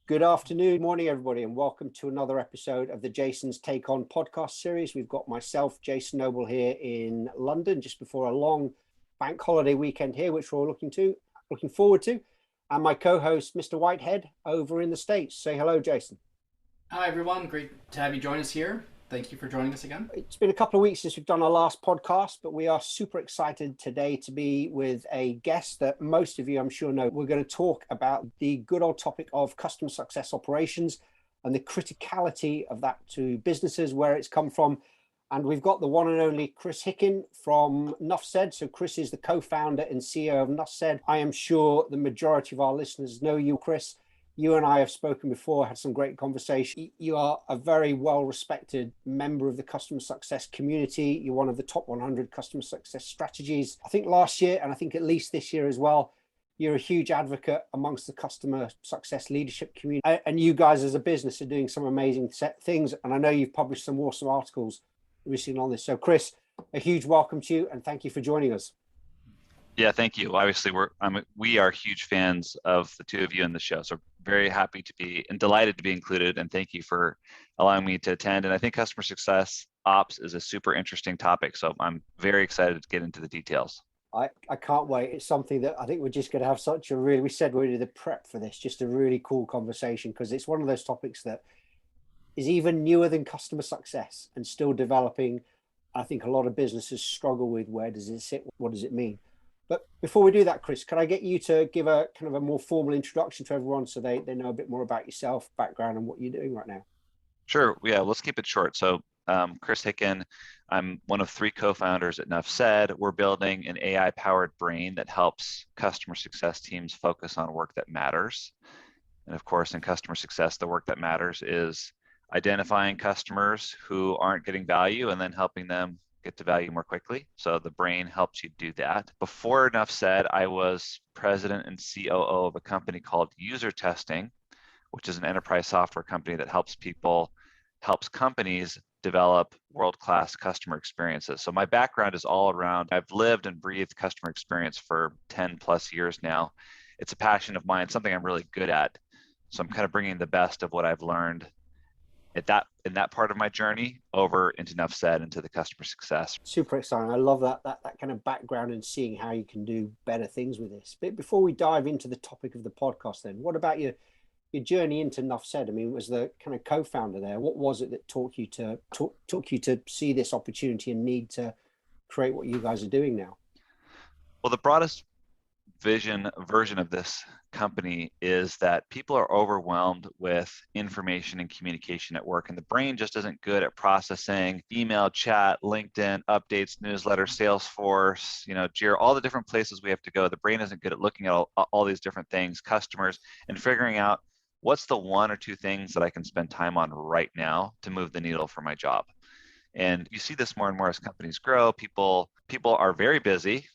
Good afternoon, morning, everybody, and welcome to another episode of the Jason's Take On podcast series. We've got myself, Jason Noble, here in London just before a long bank holiday weekend here, which we're all looking forward to, and my co-host, Mr. Whitehead, over in the States. Say hello, Jason. Hi, everyone. Great to have you join us here. Thank you for joining us again. It's been a couple of weeks since we've done our last podcast, but we are super excited today to be with a guest that most of you, I'm sure, know. We're going to talk about the good old topic of customer success operations and the criticality of that to businesses, where it's come from. And we've got the one and only Chris Hicken from Nuff Said. So Chris is the co-founder and CEO of Nuff Said. I am sure the majority of our listeners know you, Chris. You and I have spoken before, had some great conversation. You are a very well-respected member of the customer success community. You're one of the top 100 customer success strategies. I think last year, and I think at least this year as well, you're a huge advocate amongst the customer success leadership community. And you guys as a business are doing some amazing things. And I know you've published some awesome articles recently on this. So Chris, a huge welcome to you and thank you for joining us. Yeah, thank you. Obviously, we are huge fans of the two of you in the show. So very happy to be and delighted to be included. And thank you for allowing me to attend. And I think customer success ops is a super interesting topic. So I'm very excited to get into the details. I can't wait. It's something that I think we're just going to have such a we said we did the prep for this, just a really cool conversation, because it's one of those topics that is even newer than customer success and still developing. I think a lot of businesses struggle with where does it sit? What does it mean? But before we do that, Chris, can I get you to give a kind of a more formal introduction to everyone so they know a bit more about yourself, background, and what you're doing right now? Sure. Yeah, let's keep it short. So Chris Hicken, I'm one of 3 co-founders at Nuff Said. We're building an AI-powered brain that helps customer success teams focus on work that matters. And of course, in customer success, the work that matters is identifying customers who aren't getting value and then helping them get to value more quickly. So the brain helps you do that. Before Nuff Said, I was president and COO of a company called User Testing, which is an enterprise software company that helps companies develop world-class customer experiences. So my background is all around, I've lived and breathed customer experience for 10 plus years now. It's a passion of mine, something I'm really good at. So I'm kind of bringing the best of what I've learned in that part of my journey over into Nuff Said, into the customer success. Super exciting. I love that kind of background and seeing how you can do better things with this. But before we dive into the topic of the podcast, then, what about your journey into Nuff Said? I mean, was the kind of co-founder there? What was it that took you to see this opportunity and need to create what you guys are doing now? Well, the broadest version of this company is that people are overwhelmed with information and communication at work, and the brain just isn't good at processing email, chat, LinkedIn, updates, newsletters, Salesforce, Jira, all the different places we have to go. The brain isn't good at looking at all these different things, customers, and figuring out what's the 1 or 2 things that I can spend time on right now to move the needle for my job. And you see this more and more as companies grow. People are very busy,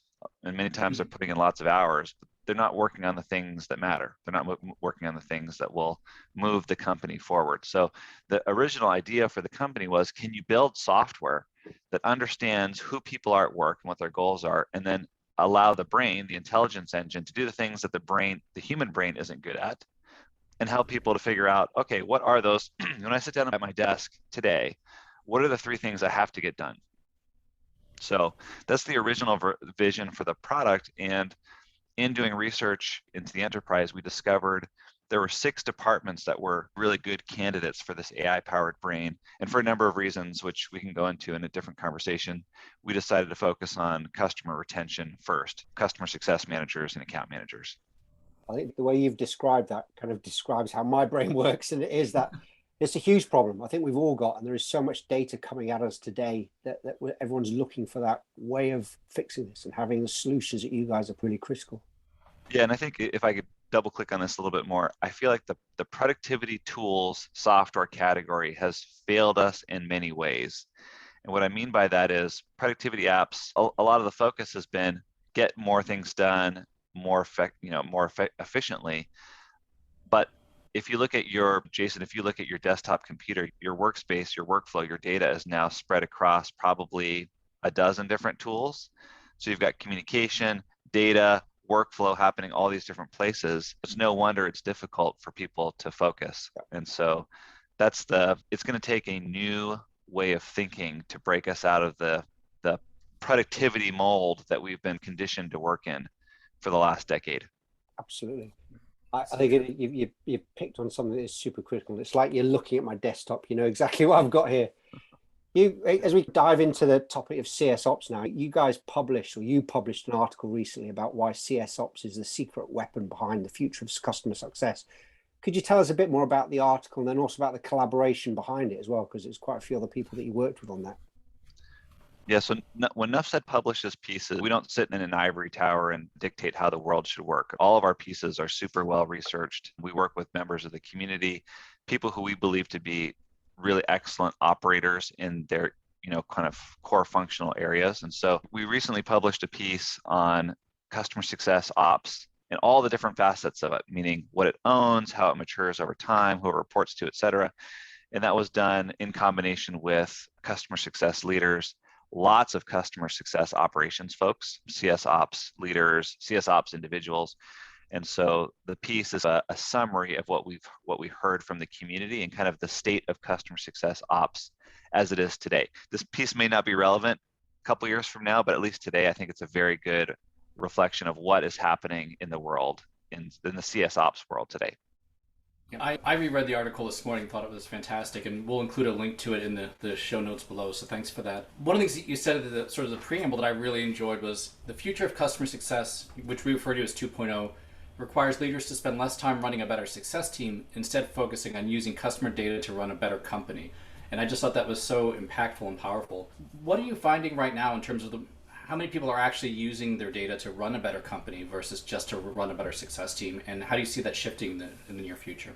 and many times they're putting in lots of hours, but they're not working on the things that matter. They're not working on the things that will move the company forward. So the original idea for the company was, can you build software that understands who people are at work and what their goals are, and then allow the brain, the intelligence engine, to do the things that the human brain isn't good at, and help people to figure out, okay, what are those, when I sit down at my desk today, what are the 3 things I have to get done? So that's the original vision for the product. And in doing research into the enterprise, we discovered there were 6 departments that were really good candidates for this AI-powered brain. And for a number of reasons, which we can go into in a different conversation, we decided to focus on customer retention first, customer success managers and account managers. I think the way you've described that kind of describes how my brain works, and it is that it's a huge problem I think we've all got, and there is so much data coming at us today that everyone's looking for that way of fixing this, and having the solutions that you guys are pretty critical. Yeah, and I think if I could double click on this a little bit more, I feel like the productivity tools software category has failed us in many ways. And what I mean by that is productivity apps, a lot of the focus has been get more things done more efficiently. But if you look at your desktop computer, your workspace, your workflow, your data is now spread across probably a dozen different tools. So you've got communication, data, workflow happening all these different places, it's no wonder it's difficult for people to focus. And so it's going to take a new way of thinking to break us out of the productivity mold that we've been conditioned to work in for the last decade. Absolutely. I think you picked on something that is super critical. It's like you're looking at my desktop, you know exactly what I've got here. As we dive into the topic of CS Ops now, you published an article recently about why CS Ops is the secret weapon behind the future of customer success. Could you tell us a bit more about the article and then also about the collaboration behind it as well? Because it's quite a few other people that you worked with on that. Yeah, so when Nuffsaid publishes pieces, we don't sit in an ivory tower and dictate how the world should work. All of our pieces are super well researched. We work with members of the community, people who we believe to be really excellent operators in their, kind of core functional areas. And so we recently published a piece on customer success ops and all the different facets of it, meaning what it owns, how it matures over time, who it reports to, et cetera. And that was done in combination with customer success leaders, lots of customer success operations folks, CS ops leaders, CS ops individuals. And so the piece is a summary of what we heard from the community and kind of the state of customer success ops as it is today. This piece may not be relevant a couple years from now, but at least today, I think it's a very good reflection of what is happening in the world, in the CS ops world today. I reread the article this morning, thought it was fantastic, and we'll include a link to it in the show notes below, so thanks for that. One of the things that you said at the sort of the preamble that I really enjoyed was the future of customer success, which we refer to as 2.0, requires leaders to spend less time running a better success team, instead focusing on using customer data to run a better company. And I just thought that was so impactful and powerful. What are you finding right now in terms of how many people are actually using their data to run a better company versus just to run a better success team? And how do you see that shifting in the near future?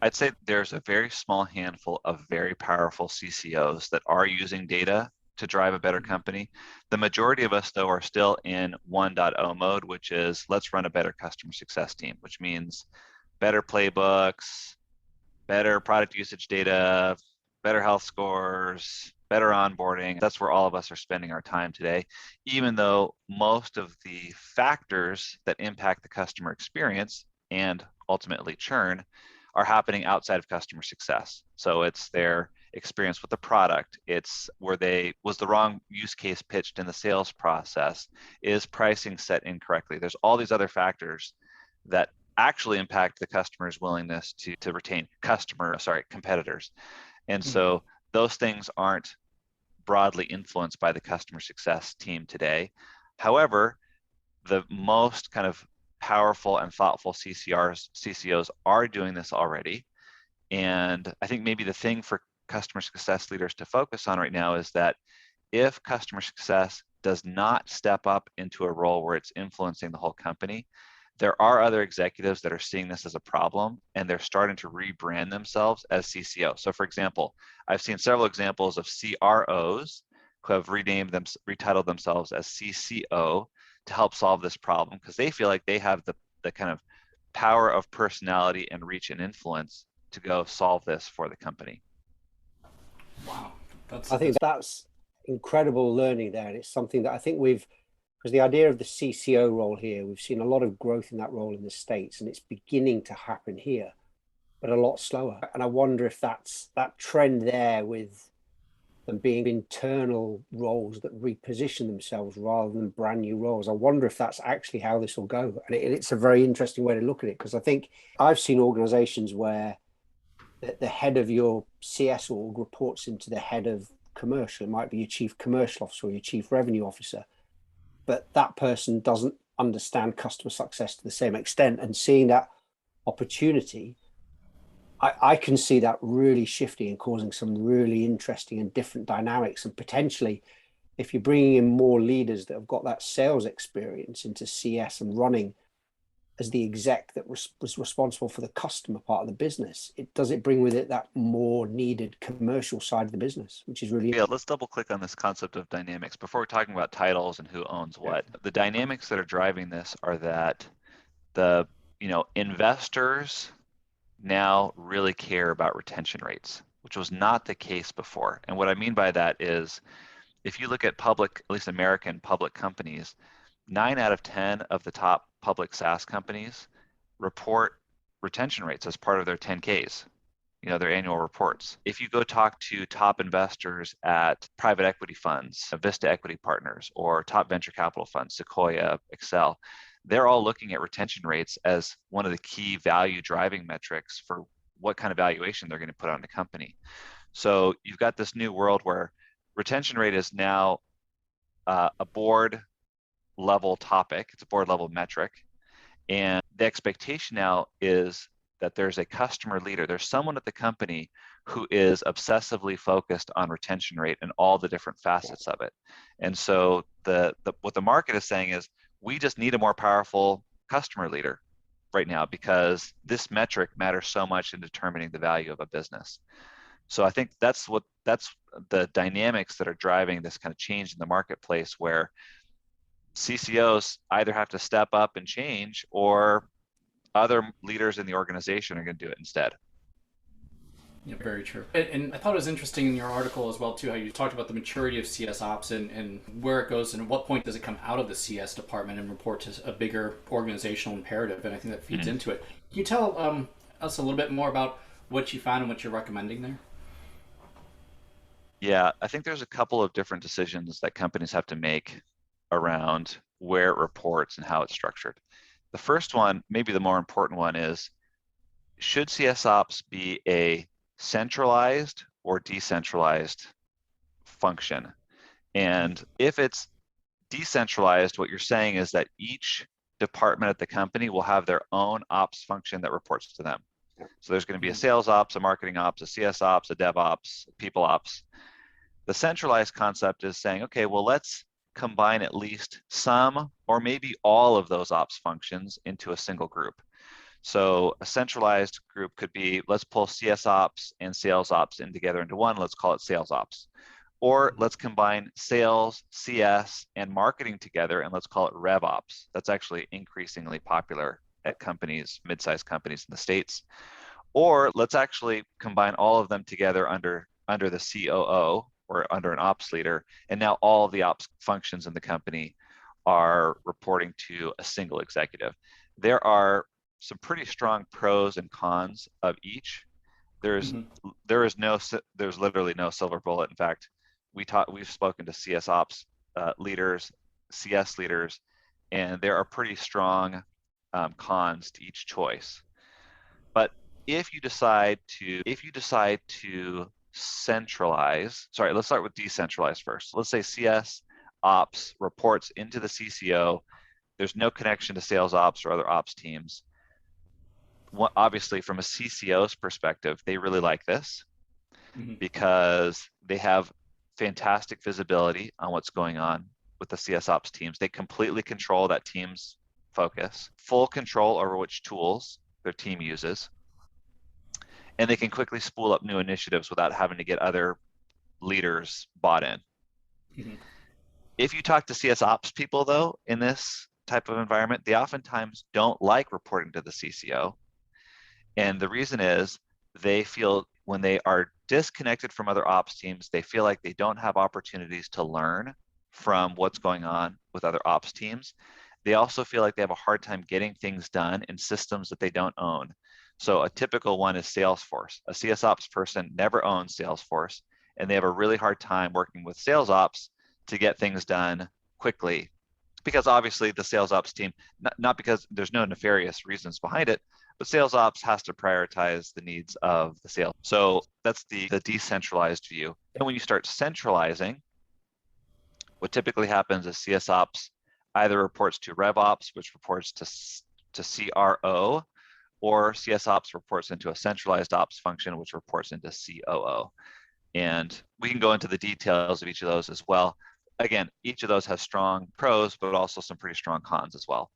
I'd say there's a very small handful of very powerful CCOs that are using data to drive a better company. The majority of us, though, are still in 1.0 mode, which is let's run a better customer success team, which means better playbooks, better product usage data, better health scores, better onboarding. That's where all of us are spending our time today, even though most of the factors that impact the customer experience and ultimately churn are happening outside of customer success. So it's their experience with the product. It's was the wrong use case pitched in the sales process? Is pricing set incorrectly? There's all these other factors that actually impact the customer's willingness to retain competitors. And so those things aren't broadly influenced by the customer success team today. However, the most kind of powerful and thoughtful CCOs are doing this already. And I think maybe the thing for customer success leaders to focus on right now is that if customer success does not step up into a role where it's influencing the whole company, there are other executives that are seeing this as a problem and they're starting to rebrand themselves as CCO. So for example, I've seen several examples of CROs who have retitled themselves as CCO to help solve this problem because they feel like they have the kind of power of personality and reach and influence to go solve this for the company. Wow. I think that's incredible learning there. And it's something that I think because the idea of the CCO role here, we've seen a lot of growth in that role in the States and it's beginning to happen here, but a lot slower. And I wonder if that's that trend there with them being internal roles that reposition themselves rather than brand new roles. I wonder if that's actually how this will go. And it's a very interesting way to look at it because I think I've seen organizations where the head of your CS org reports into the head of commercial. It might be your chief commercial officer or your chief revenue officer, but that person doesn't understand customer success to the same extent. And seeing that opportunity, I can see that really shifting and causing some really interesting and different dynamics. And potentially, if you're bringing in more leaders that have got that sales experience into CS and running as the exec that was responsible for the customer part of the business, does it bring with it that more needed commercial side of the business, which is really... Yeah, let's double click on this concept of dynamics. Before we're talking about titles and who owns what, the dynamics that are driving this are that the investors now really care about retention rates, which was not the case before. And what I mean by that is if you look at public, at least American public companies, 9 out of 10 of the top public SaaS companies report retention rates as part of their 10Ks, their annual reports. If you go talk to top investors at private equity funds, Vista Equity Partners, or top venture capital funds, Sequoia, Excel, they're all looking at retention rates as one of the key value driving metrics for what kind of valuation they're going to put on the company. So you've got this new world where retention rate is now a board level topic. It's a board level metric. And the expectation now is that there's a customer leader. There's someone at the company who is obsessively focused on retention rate and all the different facets of it. And so what the market is saying is, we just need a more powerful customer leader right now because this metric matters so much in determining the value of a business. So I think that's the dynamics that are driving this kind of change in the marketplace, where CCOs either have to step up and change, or other leaders in the organization are going to do it instead. Yeah, very true. And I thought it was interesting in your article as well, too, how you talked about the maturity of CS ops and where it goes and at what point does it come out of the CS department and report to a bigger organizational imperative. And I think that feeds into it. Can you tell us a little bit more about what you found and what you're recommending there? Yeah, I think there's a couple of different decisions that companies have to make around where it reports and how it's structured. The first one, maybe the more important one, is should CS ops be a centralized or decentralized function? And if it's decentralized, what you're saying is that each department at the company will have their own ops function that reports to them. So there's going to be a sales ops, a marketing ops, a CS ops, a dev ops, a people ops. The centralized concept is saying, okay, well, let's combine at least some or maybe all of those ops functions into a single group. So a centralized group could be, let's pull CS ops and sales ops in together into one, let's call it sales ops. Or let's combine sales, CS, and marketing together and let's call it rev ops. That's actually increasingly popular at companies, mid-sized companies in the States. Or let's actually combine all of them together under the COO or under an ops leader. And now all of the ops functions in the company are reporting to a single executive. There are some pretty strong pros and cons of each. There's literally no silver bullet. In fact, we've spoken to CS ops leaders, CS leaders, and there are pretty strong cons to each choice. But if you decide to centralize, let's start with decentralized first. Let's say CS ops reports into the CCO. There's no connection to sales ops or other ops teams. Obviously, from a CCO's perspective, they really like this because they have fantastic visibility on what's going on with the CS ops teams. They completely control that team's focus, full control over which tools their team uses, and they can quickly spool up new initiatives without having to get other leaders bought in. If you talk to CS ops people, though, in this type of environment, they oftentimes don't like reporting to the CCO. And the reason is they feel when they are disconnected from other ops teams, they feel like they don't have opportunities to learn from what's going on with other ops teams. They also feel like they have a hard time getting things done in systems that they don't own. So a typical one is Salesforce. A CS ops person never owns Salesforce, and they have a really hard time working with sales ops to get things done quickly, because obviously the sales ops team, not because there's no nefarious reasons behind it, but sales ops has to prioritize the needs of the sales. So that's the decentralized view. And when you start centralizing, what typically happens is CS ops either reports to rev ops, which reports to CRO, or CS ops reports into a centralized ops function, which reports into COO. And we can go into the details of each of those as well. Again, each of those has strong pros, but also some pretty strong cons as well.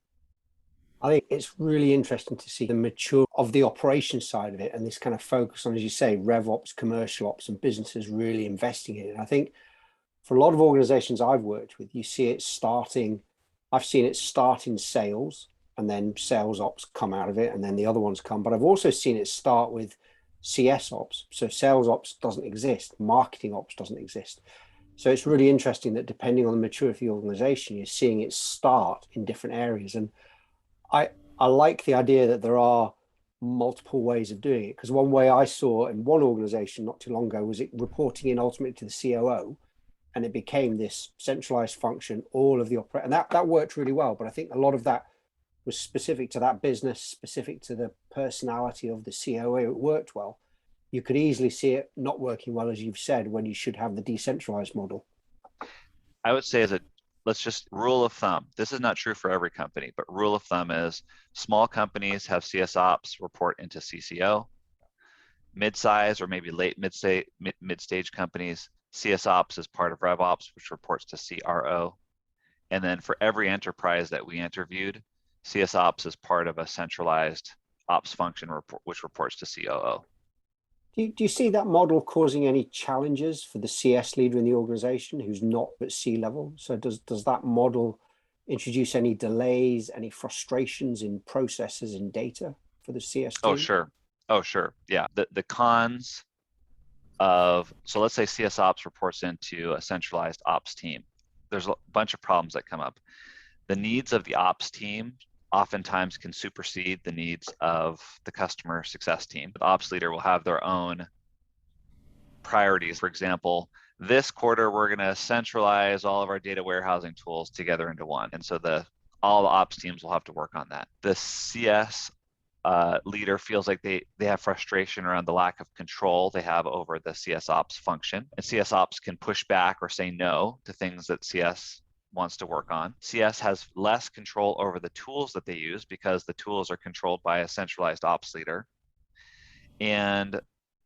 I think it's really interesting to see the mature of the operations side of it and this kind of focus on, as you say, rev ops, commercial ops, and businesses really investing in it. And I think for a lot of organizations I've worked with, you see it starting, I've seen it start in sales, and then sales ops come out of it, and then the other ones come. But I've also seen it start with CS ops. So sales ops doesn't exist, marketing ops doesn't exist. So it's really interesting that depending on the maturity of the organization, you're seeing it start in different areas. And I I like the idea that there are multiple ways of doing it, because one way I saw in one organization not too long ago was it reporting in ultimately to the COO, and it became this centralized function, all of the operate, and that worked really well. But I think a lot of that was specific to that business, specific to the personality of the COO. It worked well. You could easily see it not working well, as you've said, when you should have the decentralized model. I would say let's just rule of thumb. This is not true for every company, but rule of thumb is small companies have CS ops report into CCO. Mid-size or maybe late mid-stage companies, CS ops is part of RevOps, which reports to CRO. And then for every enterprise that we interviewed, CS ops is part of a centralized ops function which reports to COO. Do you see that model causing any challenges for the CS leader in the organization who's not at C level? So does that model introduce any delays, any frustrations in processes and data for the CS team? Oh, sure. Yeah. The cons so let's say CS ops reports into a centralized ops team. There's a bunch of problems that come up. The needs of the ops team oftentimes can supersede the needs of the customer success team. The ops leader will have their own priorities. For example, this quarter, we're going to centralize all of our data warehousing tools together into one. And so all the ops teams will have to work on that. The CS leader feels like they have frustration around the lack of control they have over the CS ops function. And CS ops can push back or say no to things that CS wants to work on. CS has less control over the tools that they use because the tools are controlled by a centralized ops leader. And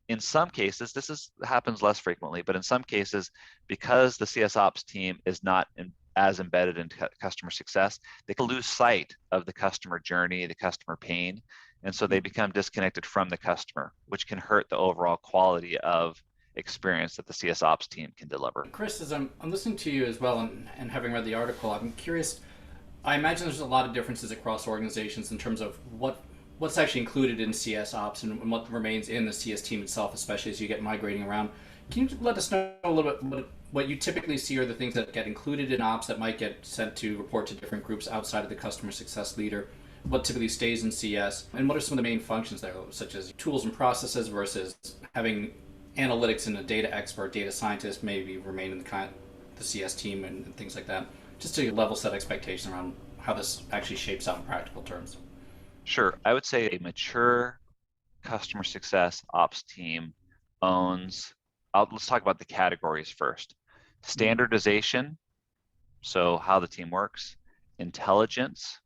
in some cases, happens less frequently, but in some cases, because the CS ops team is not as embedded in customer success, they can lose sight of the customer journey, the customer pain. And so they become disconnected from the customer, which can hurt the overall quality of experience that the CS ops team can deliver. Chris, as I'm listening to you as well, and having read the article, I'm curious. I imagine there's a lot of differences across organizations in terms of what's actually included in CS ops and what remains in the CS team itself, especially as you get migrating around. Can you let us know a little bit what you typically see are the things that get included in ops that might get sent to report to different groups outside of the customer success leader? What typically stays in CS, and what are some of the main functions there, such as tools and processes versus having analytics and a data expert, data scientist maybe remain in the CS team and things like that, just to level set expectations around how this actually shapes out in practical terms. Sure. I would say a mature customer success ops team owns, let's talk about the categories first. Standardization, so how the team works. Intelligence,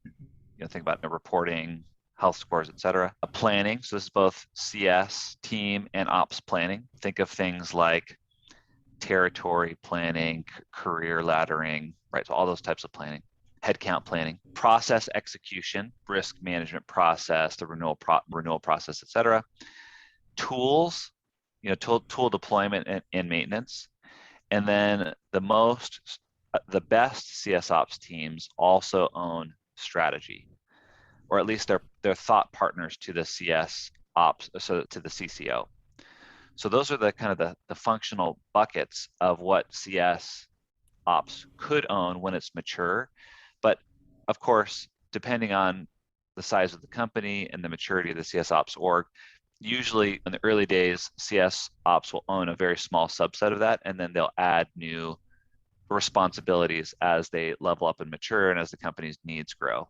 think about reporting, health scores, et cetera. Planning, so this is both CS team and ops planning. Think of things like territory planning, career laddering, right? So all those types of planning. Headcount planning, process execution, risk management process, the renewal process, et cetera. Tools, tool deployment and maintenance. And then the best CS ops teams also own strategy, or at least they're thought partners to the CS ops, so to the CCO. So those are the kind of the functional buckets of what CS ops could own when it's mature. But of course, depending on the size of the company and the maturity of the CS ops org, usually in the early days, CS ops will own a very small subset of that, and then they'll add new responsibilities as they level up and mature and as the company's needs grow.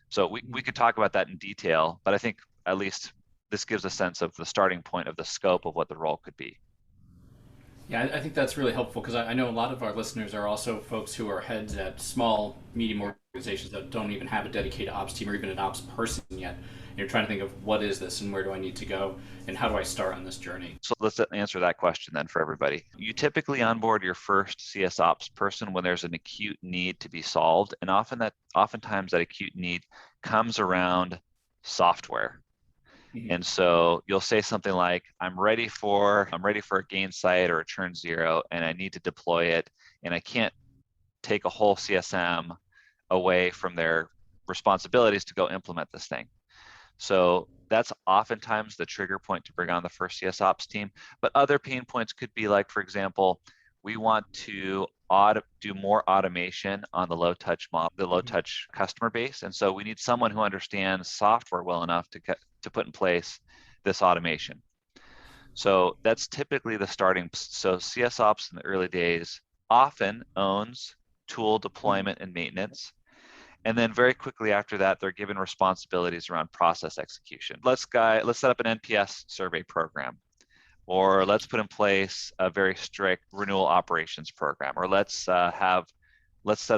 So we could talk about that in detail, but I think at least this gives a sense of the starting point of the scope of what the role could be. Yeah, I think that's really helpful because I know a lot of our listeners are also folks who are heads at small, medium organizations that don't even have a dedicated ops team or even an ops person yet. And you're trying to think of what is this and where do I need to go and how do I start on this journey? So let's answer that question then for everybody. You typically onboard your first CS ops person when there's an acute need to be solved, and oftentimes that acute need comes around software. Mm-hmm. And so you'll say something like, I'm ready for a gain site or a churn zero, and I need to deploy it, and I can't take a whole CSM away from their responsibilities to go implement this thing. So that's oftentimes the trigger point to bring on the first CS ops team. But other pain points could be like, for example, We want to do more automation on the low touch customer base. And so we need someone who understands software well enough to put in place this automation. So that's typically the starting. So CS Ops in the early days often owns tool deployment and maintenance. And then very quickly after that, they're given responsibilities around process execution. Let's set up an NPS survey program, or let's put in place a very strict renewal operations program, or let's set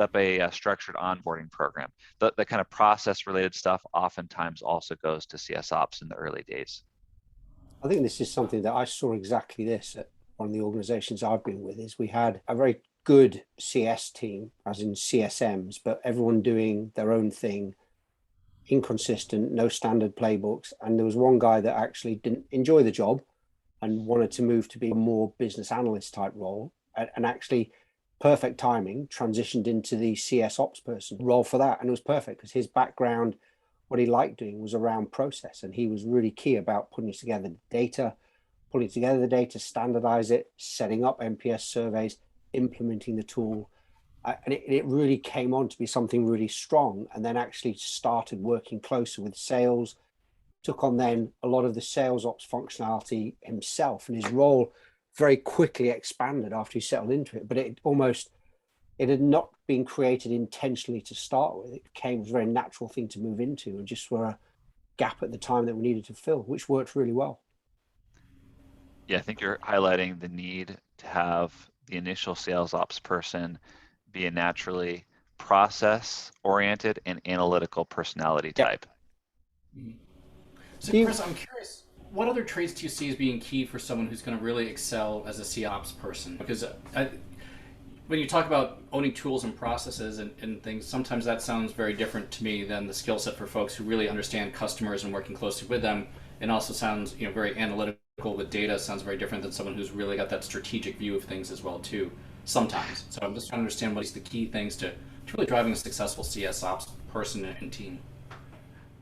up a structured onboarding program. The kind of process related stuff oftentimes also goes to CS Ops in the early days. I think this is something that I saw exactly this at one of the organizations I've been with. Is we had a very good CS team, as in CSMs, but everyone doing their own thing, inconsistent, no standard playbooks. And there was one guy that actually didn't enjoy the job and wanted to move to be a more business analyst type role, and actually perfect timing, transitioned into the CS Ops person role for that. And it was perfect because his background, what he liked doing was around process. And he was really key about putting together the data, standardize it, setting up NPS surveys, implementing the tool. And it really came on to be something really strong, and then actually started working closer with sales, took on then a lot of the sales ops functionality himself, and his role very quickly expanded after he settled into it. But it had not been created intentionally to start with. It became a very natural thing to move into, and just were a gap at the time that we needed to fill, which worked really well. Yeah, I think you're highlighting the need to have the initial sales ops person be a naturally process oriented and analytical personality type. Mm-hmm. So Chris, I'm curious, what other traits do you see as being key for someone who's going to really excel as a COps person? Because when you talk about owning tools and processes and things, sometimes that sounds very different to me than the skill set for folks who really understand customers and working closely with them. And also sounds, very analytical with data. Sounds very different than someone who's really got that strategic view of things as well too. Sometimes. So I'm just trying to understand what is the key things to really driving a successful CS Ops person and team.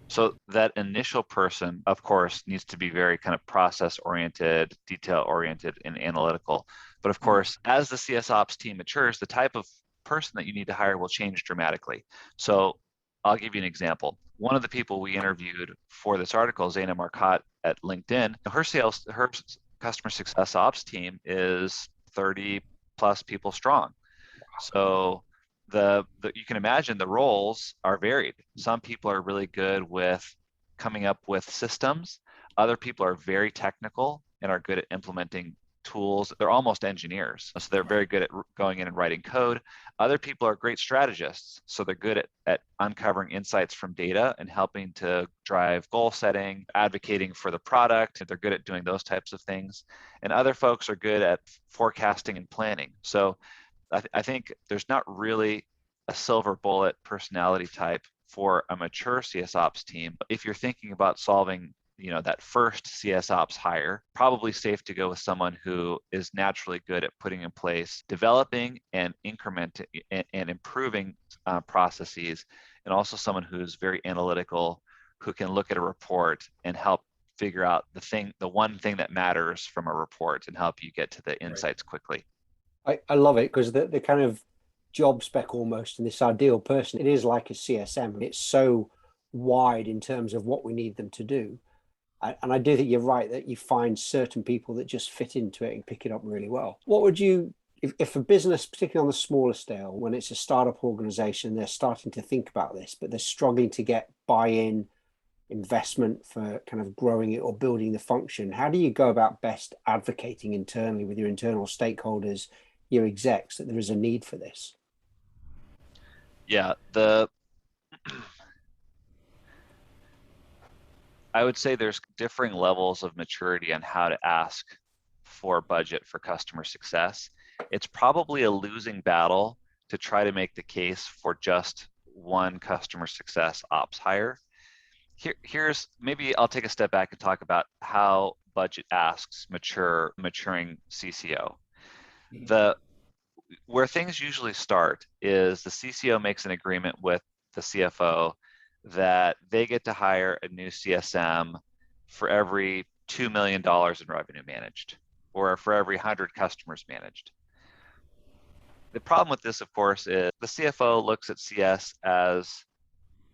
So that initial person, of course, needs to be very kind of process oriented, detail oriented, and analytical. But of course, as the CS Ops team matures, the type of person that you need to hire will change dramatically. So I'll give you an example. One of the people we interviewed for this article, Zaina Marcotte at LinkedIn, her customer success ops team is 30 plus people strong. So you can imagine the roles are varied. Some people are really good with coming up with systems. Other people are very technical and are good at implementing tools. They're almost engineers. So they're very good at going in and writing code. Other people are great strategists. So they're good at uncovering insights from data and helping to drive goal setting, advocating for the product. They're good at doing those types of things. And other folks are good at forecasting and planning. So I think there's not really a silver bullet personality type for a mature CS Ops team. If you're thinking about solving, that first CS Ops hire, probably safe to go with someone who is naturally good at putting in place, developing and incrementing and improving processes, and also someone who's very analytical, who can look at a report and help figure out the one thing that matters from a report and help you get to the insights quickly. I love it, because the kind of job spec almost in this ideal person, it is like a CSM. It's so wide in terms of what we need them to do. And I do think you're right that you find certain people that just fit into it and pick it up really well. What would you, if a business, particularly on the smaller scale, when it's a startup organization, they're starting to think about this, but they're struggling to get buy-in, investment for kind of growing it or building the function, how do you go about best advocating internally with your internal stakeholders, your execs, that there is a need for this? Yeah, I would say there's differing levels of maturity on how to ask for budget for customer success. It's probably a losing battle to try to make the case for just one customer success ops hire. Here's maybe I'll take a step back and talk about how budget asks maturing CCO. Where things usually start is the CCO makes an agreement with the CFO that they get to hire a new CSM for every $2 million in revenue managed, or for every 100 customers managed. The problem with this, of course, is the CFO looks at CS as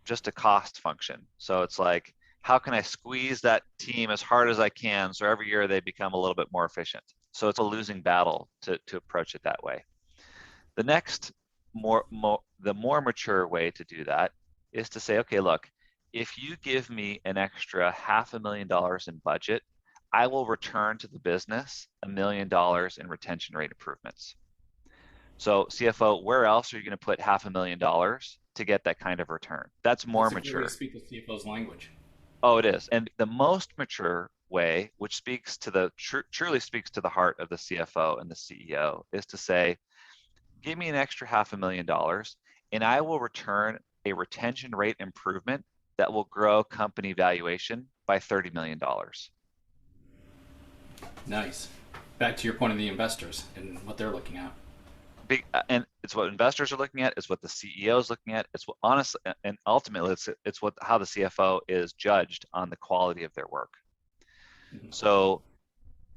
just a cost function. So it's like, how can I squeeze that team as hard as I can so every year they become a little bit more efficient? So it's a losing battle to approach it that way. The next the more mature way to do that is to say, okay, look, if you give me an extra $500,000 in budget, I will return to the business $1 million in retention rate improvements. So CFO, where else are you going to put $500,000 to get that kind of return? That's more mature. That's a great way to speak the CFO's language. Oh, it is. And the most mature way, which speaks to the truly speaks to the heart of the CFO and the CEO, is to say, give me an extra $500,000 and I will return a retention rate improvement that will grow company valuation by $30 million. Nice. Back to your point of the investors and what they're looking at. And it's what investors are looking at. It's what the CEO is looking at. It's what, honestly, and ultimately, it's what how the CFO is judged on the quality of their work. Mm-hmm. So,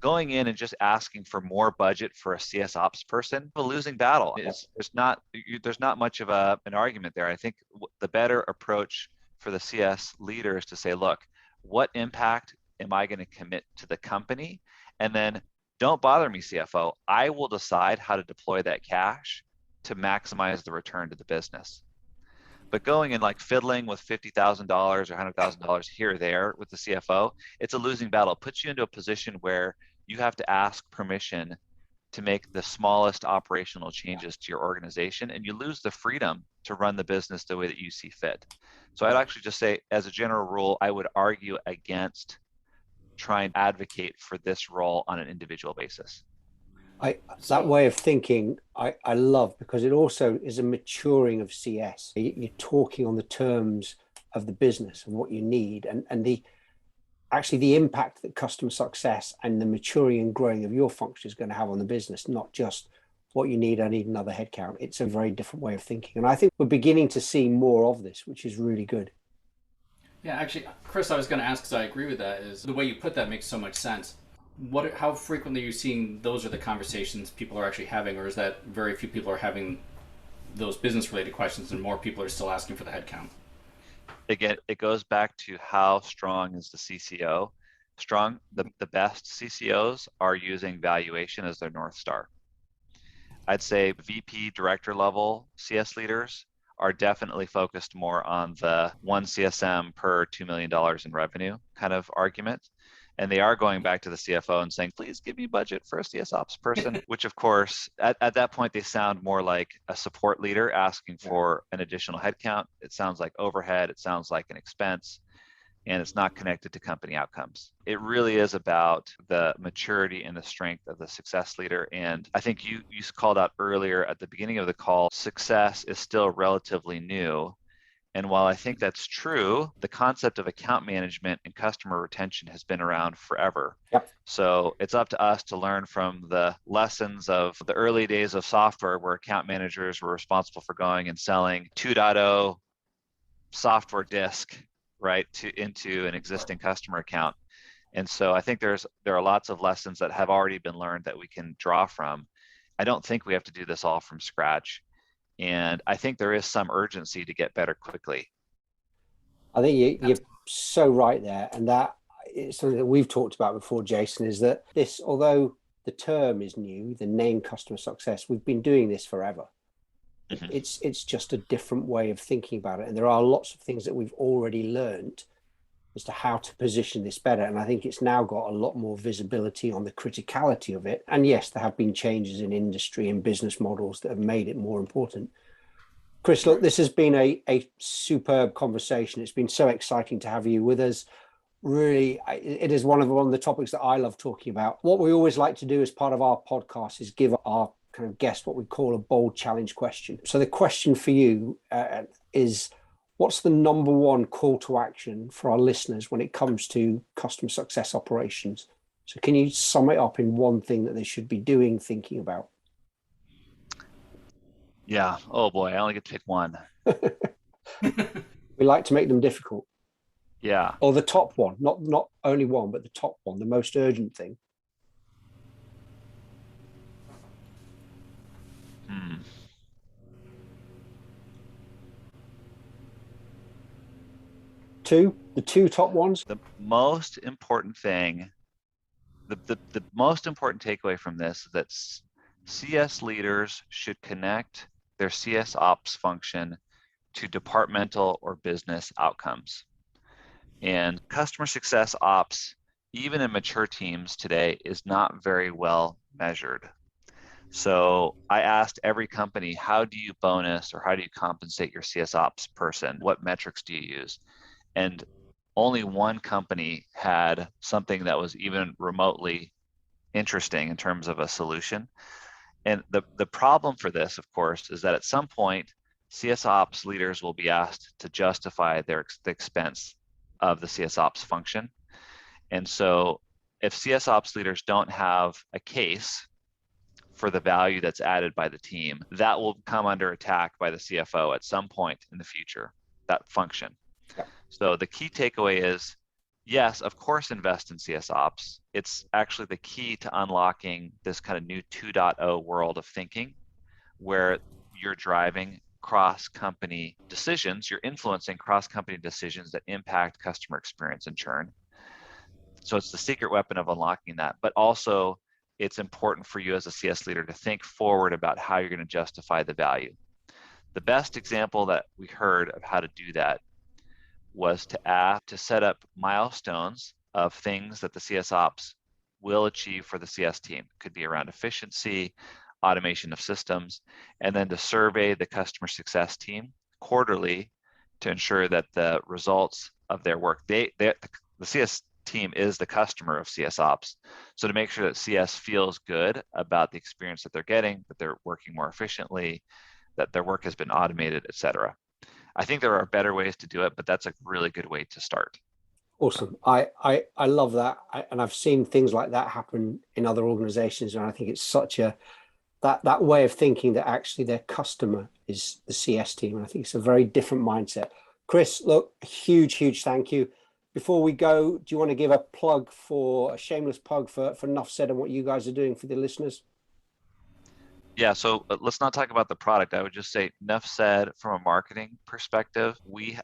going in and just asking for more budget for a CS ops person, a losing battle. There's not much of an argument there. I think the better approach for the CS leader is to say, look, what impact am I going to commit to the company? And then don't bother me, CFO. I will decide how to deploy that cash to maximize the return to the business. But going and like fiddling with $50,000 or $100,000 here or there with the CFO, it's a losing battle. It puts you into a position where you have to ask permission to make the smallest operational changes to your organization, and you lose the freedom to run the business the way that you see fit. So I'd actually just say, as a general rule, I would argue against trying to advocate for this role on an individual basis. That way of thinking, I love, because it also is a maturing of CS. You're talking on the terms of the business and what you need, and the impact that customer success and the maturing and growing of your function is going to have on the business, not just what you need. I need another headcount. It's a very different way of thinking. And I think we're beginning to see more of this, which is really good. Yeah, actually, Chris, I was going to ask, because I agree with that, is the way you put that makes so much sense. How frequently are you seeing those are the conversations people are actually having, or is that very few people are having those business-related questions and more people are still asking for the headcount? Again, it goes back to how strong is the CCO. The best CCOs are using valuation as their North Star. I'd say VP director level CS leaders are definitely focused more on the 1 CSM per $2 million in revenue kind of argument. And they are going back to the CFO and saying, please give me budget for a CS ops person, which of course, at that point, they sound more like a support leader asking for an additional headcount. It sounds like overhead. It sounds like an expense, and it's not connected to company outcomes. It really is about the maturity and the strength of the success leader. And I think you called out earlier at the beginning of the call, success is still relatively new. And while I think that's true, the concept of account management and customer retention has been around forever. Yep. So it's up to us to learn from the lessons of the early days of software, where account managers were responsible for going and selling 2.0 software disk, right, into an existing customer account. And so I think there are lots of lessons that have already been learned that we can draw from. I don't think we have to do this all from scratch. And I think there is some urgency to get better quickly. I think you're so right there. And that is something that we've talked about before, Jason, is that this, although the term is new, the name customer success, we've been doing this forever. Mm-hmm. It's just a different way of thinking about it. And there are lots of things that we've already learned as to how to position this better. And I think it's now got a lot more visibility on the criticality of it. And yes, there have been changes in industry and business models that have made it more important. Chris, look, this has been a superb conversation. It's been so exciting to have you with us. Really, it is one of the topics that I love talking about. What we always like to do as part of our podcast is give our kind of guest what we call a bold challenge question. So the question for you is, what's the number one call to action for our listeners when it comes to customer success operations? So can you sum it up in one thing that they should be doing, thinking about? Yeah. Oh boy, I only get to pick one. We like to make them difficult. Yeah. Or the top one, not only one, but the top one, the most urgent thing. the two top ones? The most important thing, the most important takeaway from this is that CS leaders should connect their CS ops function to departmental or business outcomes. And customer success ops, even in mature teams today, is not very well measured. So I asked every company, how do you bonus or how do you compensate your CS ops person? What metrics do you use? And only one company had something that was even remotely interesting in terms of a solution. And the problem for this, of course, is that at some point, CS ops leaders will be asked to justify the expense of the CS ops function. And so if CS ops leaders don't have a case for the value that's added by the team, that will come under attack by the CFO at some point in the future, that function. Yeah. So the key takeaway is, yes, of course, invest in CS ops. It's actually the key to unlocking this kind of new 2.0 world of thinking where you're driving cross-company decisions, you're influencing cross-company decisions that impact customer experience and churn. So it's the secret weapon of unlocking that, but also it's important for you as a CS leader to think forward about how you're going to justify the value. The best example that we heard of how to do that was to set up milestones of things that the CS ops will achieve for the CS team. Could be around efficiency, automation of systems, and then to survey the customer success team quarterly to ensure that the results of their work, the CS team is the customer of CS ops. So to make sure that CS feels good about the experience that they're getting, that they're working more efficiently, that their work has been automated, et cetera. I think there are better ways to do it, but that's a really good way to start. Awesome. I love that. And I've seen things like that happen in other organizations. And I think it's such that way of thinking that actually their customer is the CS team. And I think it's a very different mindset. Chris, look, a huge thank you. Before we go, do you want to give a shameless plug for Enough Said and what you guys are doing for the listeners? Yeah, so let's not talk about the product. I would just say, enough said, from a marketing perspective, we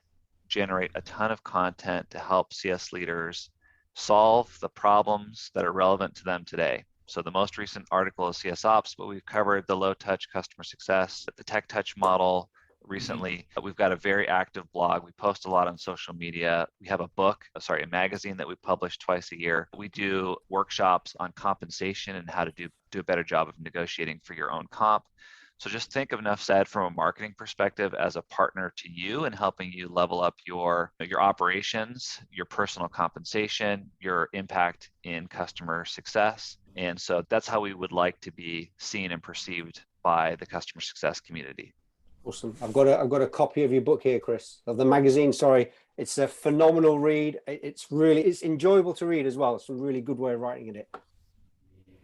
generate a ton of content to help CS leaders solve the problems that are relevant to them today. So the most recent article is CS Ops, but we've covered the low-touch customer success, the tech touch model. Recently, we've got a very active blog. We post a lot on social media. We have a magazine that we publish twice a year. We do workshops on compensation and how to do a better job of negotiating for your own comp. So just think of Enough Said from a marketing perspective as a partner to you and helping you level up your operations, your personal compensation, your impact in customer success. And so that's how we would like to be seen and perceived by the customer success community. Awesome. I've got a copy of your book here, Chris, of the magazine. Sorry, it's a phenomenal read. It's enjoyable to read as well. It's a really good way of writing it.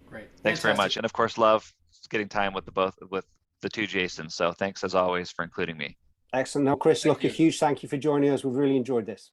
Great. Thanks very much. And of course, love getting time with the two Jasons. So thanks as always for including me. Excellent. Now, Chris, look, a huge thank you for joining us. We've really enjoyed this.